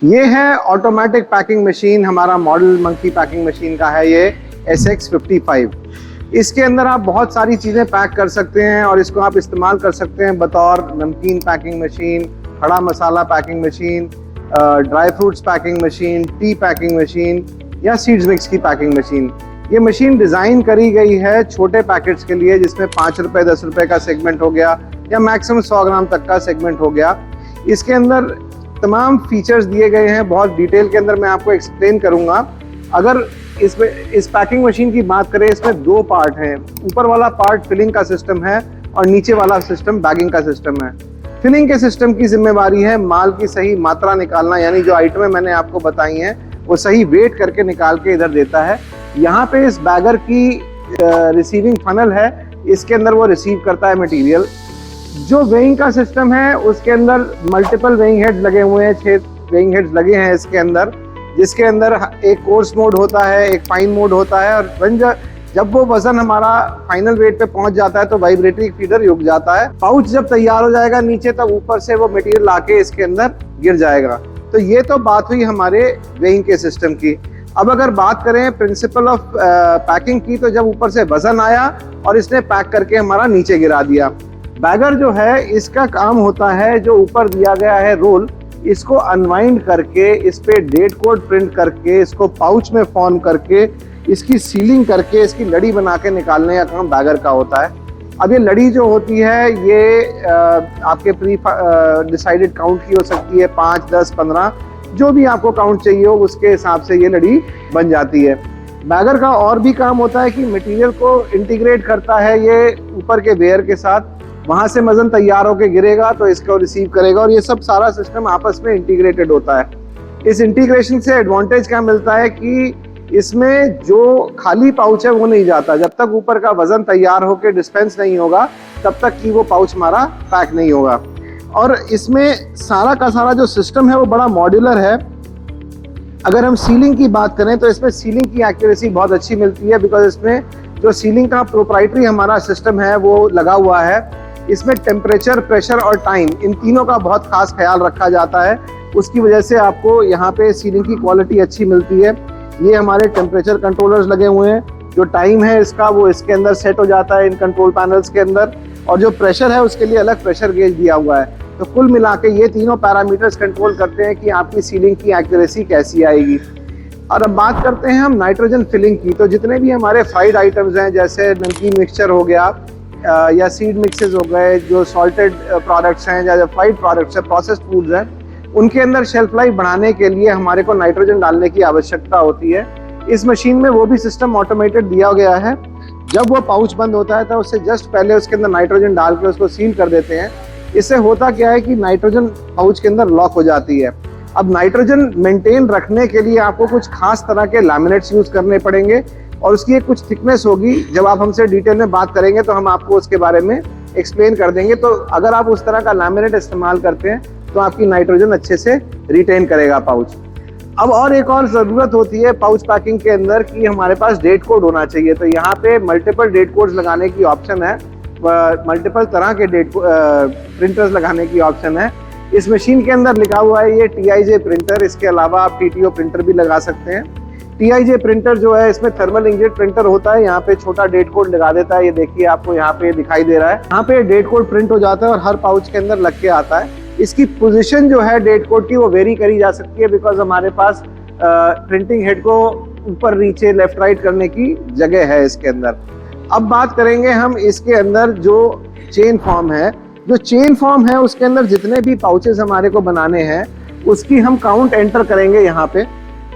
ये है automatic packing machine. हमारा मॉडल मंकी पैकिंग मशीन का है ये SX55। इसके अंदर आप बहुत सारी चीज़ें पैक कर सकते हैं और इसको आप इस्तेमाल कर सकते हैं बतौर नमकीन पैकिंग मशीन, खड़ा मसाला packing machine, dry fruits packing machine, tea packing machine या सीड्स मिक्स की पैकिंग मशीन। ये मशीन डिज़ाइन करी गई है छोटे पैकेट्स के लिए, जिसमें 5 रुपये 10 रुपये का सेगमेंट हो गया या मैक्सिमम 100 ग्राम तक का सेगमेंट हो गया। इसके अंदर तमाम फीचर्स दिए गए हैं, बहुत डिटेल के अंदर मैं आपको एक्सप्लेन करूंगा। अगर इसमें इस पैकिंग मशीन की बात करें, इसमें 2 पार्ट हैं। ऊपर वाला पार्ट फिलिंग का सिस्टम है और नीचे वाला सिस्टम बैगिंग का सिस्टम है। फिलिंग के सिस्टम की जिम्मेवारी है माल की सही मात्रा निकालना, यानी जो आइटमें मैंने आपको बताई हैं वो सही वेट करके निकाल के इधर देता है। यहाँ पे इस बैगर की रिसीविंग फनल है, इसके अंदर वो रिसीव करता है मटीरियल। जो वेइंग का सिस्टम है उसके अंदर मल्टीपल वेइंग हेड्स लगे हुए हैं, 6 वेइंग हेड्स लगे हैं इसके अंदर, जिसके अंदर एक कोर्स मोड होता है, एक फाइन मोड होता है। और जब वो वजन हमारा फाइनल वेट पे पहुंच जाता है तो वाइब्रेटरी फीडर रुक जाता है। पाउच जब तैयार हो जाएगा नीचे, तब ऊपर से वो मटेरियल लाके इसके अंदर गिर जाएगा। तो ये तो बात हुई हमारे वेइंग के सिस्टम की। अब अगर बात करें प्रिंसिपल ऑफ पैकिंग की, तो जब ऊपर से वजन आया और इसने पैक करके हमारा नीचे गिरा दिया। बैगर जो है इसका काम होता है, जो ऊपर दिया गया है रोल, इसको अनवाइंड करके इस पे डेट कोड प्रिंट करके इसको पाउच में फॉर्म करके इसकी सीलिंग करके इसकी लड़ी बना के निकालने का काम बैगर का होता है। अब ये लड़ी जो होती है ये आपके प्री डिसाइडेड काउंट की हो सकती है, 5, 10, 15, जो भी आपको काउंट चाहिए हो उसके हिसाब से ये लड़ी बन जाती है। बैगर का और भी काम होता है कि मटेरियल को इंटीग्रेट करता है ये ऊपर के वेयर के साथ, वहां से वजन तैयार होकर गिरेगा तो इसको रिसीव करेगा, और ये सब सारा सिस्टम आपस में इंटीग्रेटेड होता है। इस इंटीग्रेशन से एडवांटेज क्या मिलता है कि इसमें जो खाली पाउच है वो नहीं जाता। जब तक ऊपर का वजन तैयार होकर डिस्पेंस नहीं होगा तब तक कि वो पाउच हमारा पैक नहीं होगा। और इसमें सारा का सारा जो सिस्टम है वो बड़ा मॉड्यूलर है। अगर हम सीलिंग की बात करें तो इसमें सीलिंग की एक्यूरेसी बहुत अच्छी मिलती है, बिकॉज इसमें जो सीलिंग का प्रोप्राइटरी हमारा सिस्टम है वो लगा हुआ है। इसमें टेम्परेचर, प्रेशर और टाइम, इन तीनों का बहुत खास ख्याल रखा जाता है। उसकी वजह से आपको यहाँ पे सीलिंग की क्वालिटी अच्छी मिलती है। ये हमारे टेम्परेचर कंट्रोलर्स लगे हुए हैं, जो टाइम है इसका वो इसके अंदर सेट हो जाता है इन कंट्रोल पैनल्स के अंदर, और जो प्रेशर है उसके लिए अलग प्रेशर गेज दिया हुआ है। तो कुल मिला के ये तीनों पैरामीटर्स कंट्रोल करते हैं कि आपकी सीलिंग की एक्यूरेसी कैसी आएगी। और अब बात करते हैं हम नाइट्रोजन फिलिंग की। तो जितने भी हमारे फ्राइड आइटम्स हैं, जैसे नमकीन मिक्सचर हो गया या सीड मिक्सेस हो गए, जो सॉल्टेड प्रोडक्ट्स हैं या फ्राइड प्रोडक्ट्स हैं, प्रोसेस्ड फूड्स हैं, उनके अंदर शेल्फ लाइफ बढ़ाने के लिए हमारे को नाइट्रोजन डालने की आवश्यकता होती है। इस मशीन में वो भी सिस्टम ऑटोमेटेड दिया गया है। जब वो पाउच बंद होता है तो उससे जस्ट पहले उसके अंदर नाइट्रोजन डाल के उसको सील कर देते हैं। इससे होता क्या है कि नाइट्रोजन पाउच के अंदर लॉक हो जाती है। अब नाइट्रोजन मेंटेन रखने के लिए आपको कुछ खास तरह के लैमिनेट्स यूज करने पड़ेंगे और उसकी एक कुछ थिकनेस होगी। जब आप हमसे डिटेल में बात करेंगे तो हम आपको उसके बारे में एक्सप्लेन कर देंगे। तो अगर आप उस तरह का लैमिनेट इस्तेमाल करते हैं तो आपकी नाइट्रोजन अच्छे से रिटेन करेगा पाउच। अब और एक और ज़रूरत होती है पाउच पैकिंग के अंदर कि हमारे पास डेट कोड होना चाहिए। तो यहाँ पे मल्टीपल डेट कोड्स लगाने की ऑप्शन है, मल्टीपल तरह के प्रिंटर्स लगाने की ऑप्शन है। इस मशीन के अंदर लिखा हुआ है ये TIJ प्रिंटर, इसके अलावा आप TTO प्रिंटर भी लगा सकते हैं। TIJ प्रिंटर जो है इसमें थर्मल इंकजेट प्रिंटर होता है, यहाँ पे छोटा डेट कोड लगा देता है। ये देखिए आपको यहाँ पे दिखाई दे रहा है, यहाँ पे डेट कोड प्रिंट हो जाता है और हर पाउच के अंदर लग के आता है। इसकी पोजीशन जो है डेट कोड की वो वेरी करी जा सकती है, बिकॉज हमारे पास प्रिंटिंग हेड को ऊपर नीचे लेफ्ट राइट करने की जगह है इसके अंदर। अब बात करेंगे हम इसके अंदर जो चेन फॉर्म है। जो चेन फॉर्म है उसके अंदर जितने भी पाउचेस हमारे को बनाने हैं उसकी हम काउंट एंटर करेंगे। यहाँ पे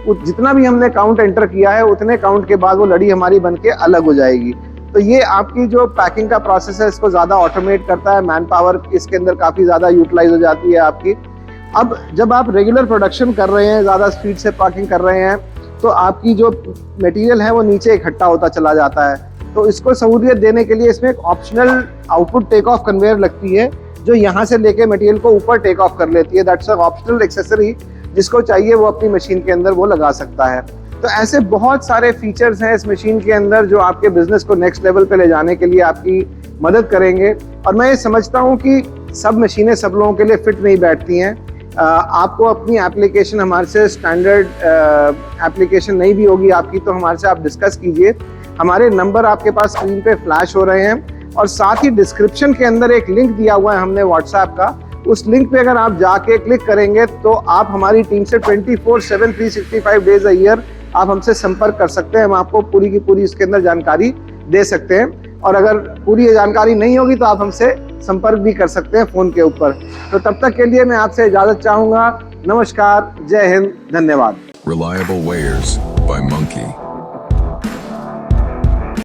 जितना भी हमने काउंट एंटर किया है उतने काउंट के बाद वो लड़ी हमारी बनके अलग हो जाएगी। तो ये आपकी जो पैकिंग का प्रोसेस है इसको ज़्यादा ऑटोमेट करता है, मैन पावर इसके अंदर काफ़ी ज़्यादा यूटिलाइज हो जाती है आपकी। अब जब आप रेगुलर प्रोडक्शन कर रहे हैं, ज़्यादा स्पीड से पैकिंग कर रहे हैं, तो आपकी जो मटेरियल है वो नीचे इकट्ठा होता चला जाता है। तो इसको सहूलियत देने के लिए इसमें एक optional output take off conveyor लगती है, जो यहाँ से लेके मटेरियल को ऊपर टेक ऑफ कर लेती है। दैट्स अ ऑप्शनल एक्सेसरी, जिसको चाहिए वो अपनी मशीन के अंदर वो लगा सकता है। तो ऐसे बहुत सारे फीचर्स हैं इस मशीन के अंदर जो आपके बिजनेस को नेक्स्ट लेवल पे ले जाने के लिए आपकी मदद करेंगे। और मैं ये समझता हूँ कि सब मशीनें सब लोगों के लिए फिट नहीं बैठती हैं। आपको अपनी एप्लीकेशन हमारे से स्टैंडर्ड एप्लीकेशन नहीं भी होगी आपकी, तो हमारे से आप डिस्कस कीजिए। हमारे नंबर आपके पास स्क्रीन पे फ्लैश हो रहे हैं, और साथ ही डिस्क्रिप्शन के अंदर एक लिंक दिया हुआ है हमने व्हाट्सएप का। उस लिंक पे अगर आप जाके क्लिक करेंगे तो आप हमारी टीम से 24/7 365 डेज अ ईयर आप हमसे संपर्क कर सकते हैं। हम आपको पूरी की पूरी इसके अंदर जानकारी दे सकते हैं, और अगर पूरी ये जानकारी नहीं होगी तो आप हमसे संपर्क भी कर सकते हैं फ़ोन के ऊपर। तो तब तक के लिए मैं आपसे इजाज़त चाहूँगा। नमस्कार, जय हिंद, धन्यवाद। Reliable Wares by Monkey.